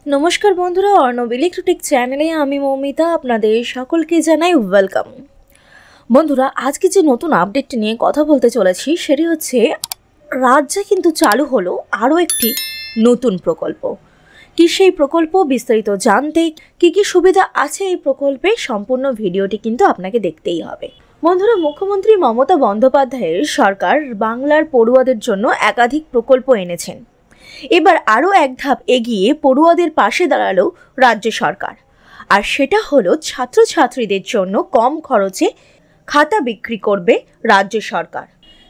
नमस्कार बंधुरा अर्णव इलेक्ट्रिक चैनेले आमी मौमिता आपनादेर सकलके जानाई वेलकाम। बंधुरा आज के जे नतून आपडेट निये कथा बोलते चलेछि सेटी हच्छे राज्ये किन्तु चालू हलो आरो एकटी नतून प्रकल्प। कि सेई प्रकल्प विस्तारित जानते कि सुविधा आछे एई प्रकल्पे सम्पूर्ण भिडियोटी किन्तु आपनाके देखतेई हबे। बंधुरा मुख्यमंत्री ममता बंदोपाध्यायेर सरकार बांगलार पड़ुआदेर जोन्नो एकाधिक प्रकल्प एनेछेन। एबार आरो एक धाप एगिए पड़ुआदेर पाशे दाঁড়ালো राज्य सरकार और सेटा हलो छात्र छात्रीदेर जोन्नो कम खरचे खाता बिक्री करबे राज्य सरकार।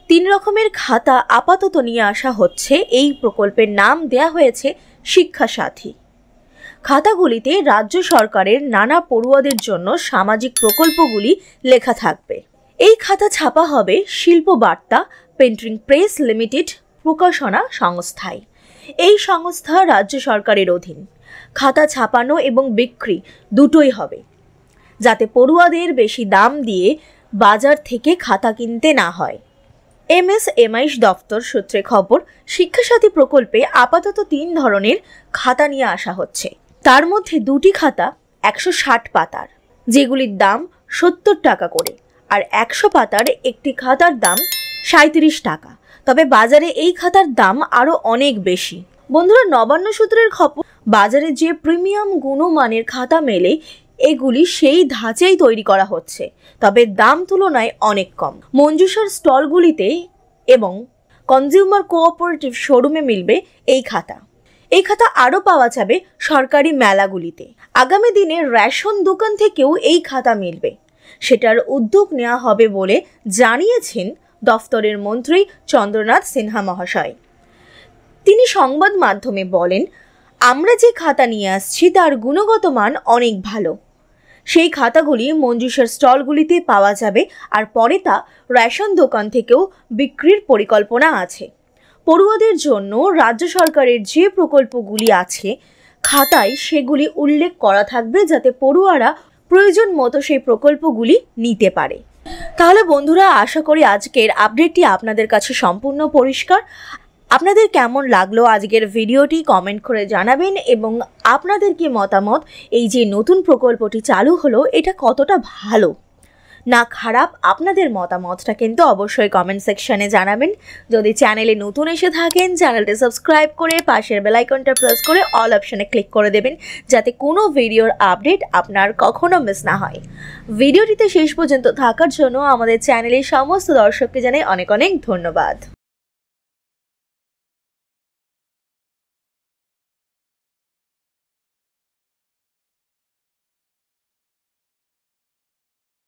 3 रकमेर खाता आपातत निये आसा होच्छे। एई प्रकल्पेर नाम देया हयेछे शिक्षा साथी। खातागुलिते राज्य सरकारेर नाना पड़ुआदेर जोन्नो सामाजिक प्रकल्पगुली लेखा थाकबे। एई खाता छापा हबे शिल्प बार्ता प्रिंटिंग प्रेस लिमिटेड प्रकाशना संस्थाय। এই সংস্থা রাজ্য সরকারের অধীন। খাতা ছাপানো এবং বিক্রি দুটোই হবে, যাতে পড়ুয়াদের বেশি দাম দিয়ে বাজার থেকে খাতা কিনতে না হয়। এমএসএমই দপ্তর সূত্রে খবর, শিক্ষাসাথী প্রকল্পে আপাতত 3 ধরনের খাতা নিয়ে আসা হচ্ছে। তার মধ্যে 2টি খাতা 160 পাতার, যেগুলির দাম 70 টাকা করে, আর 100 পাতার একটি খাতার দাম 37 টাকা। তবে বাজারে এই খাতার দাম আরো অনেক বেশি। বন্ধুরা, নবান্ন সূত্রের খবর, বাজারে যে প্রিমিয়াম গুণমানের খাতা মেলে এগুলি সেই ধাঁচেই তৈরি করা হচ্ছে, তবে দাম তুলনায় অনেক কম। মঞ্জুসার স্টলগুলিতে এবং কনজিউমার কোঅপারেটিভ শোরুমে মিলবে এই খাতা। এই খাতা আরও পাওয়া যাবে সরকারি মেলাগুলিতে। আগামী দিনে রেশন দোকান থেকেও এই খাতা মিলবে, সেটার উদ্যোগ নেওয়া হবে বলে জানিয়েছেন দফতরের মন্ত্রী চন্দ্রনাথ সিনহা মহাশয়। তিনি সংবাদ মাধ্যমে বলেন, আমরা যে খাতা নিয়ে আসছি তার গুণগত মান অনেক ভালো। সেই খাতাগুলি মঞ্জুসার স্টলগুলিতে পাওয়া যাবে, আর পরে তা রেশন দোকান থেকেও বিক্রির পরিকল্পনা আছে। পড়ুয়াদের জন্য রাজ্য সরকারের যে প্রকল্পগুলি আছে খাতায় সেগুলি উল্লেখ করা থাকবে, যাতে পড়ুয়ারা প্রয়োজন মতো সেই প্রকল্পগুলি নিতে পারে। তাহলে বন্ধুরা, আশা করি আজকের আপডেটটি আপনাদের কাছে সম্পূর্ণ পরিষ্কার। আপনাদের কেমন লাগলো আজকের ভিডিওটি কমেন্ট করে জানাবেন, এবং আপনাদের কি মতামত, এই যে নতুন প্রকল্পটি চালু হলো এটা কতটা ভালো না খারাপ, আপনাদের মতামতটা কিন্তু অবশ্যই কমেন্ট সেকশনে জানাবেন। যদি চ্যানেলে নতুন এসে থাকেন, চ্যানেলটি সাবস্ক্রাইব করে পাশের বেল আইকনটা প্রেস করে অল অপশনে ক্লিক করে দেবেন, যাতে কোনো ভিডিওর আপডেট আপনার কখনো মিস না হয়। ভিডিওটিতে শেষ পর্যন্ত থাকার জন্য আমাদের চ্যানেলের সমস্ত দর্শককে জানাই অনেক অনেক ধন্যবাদ।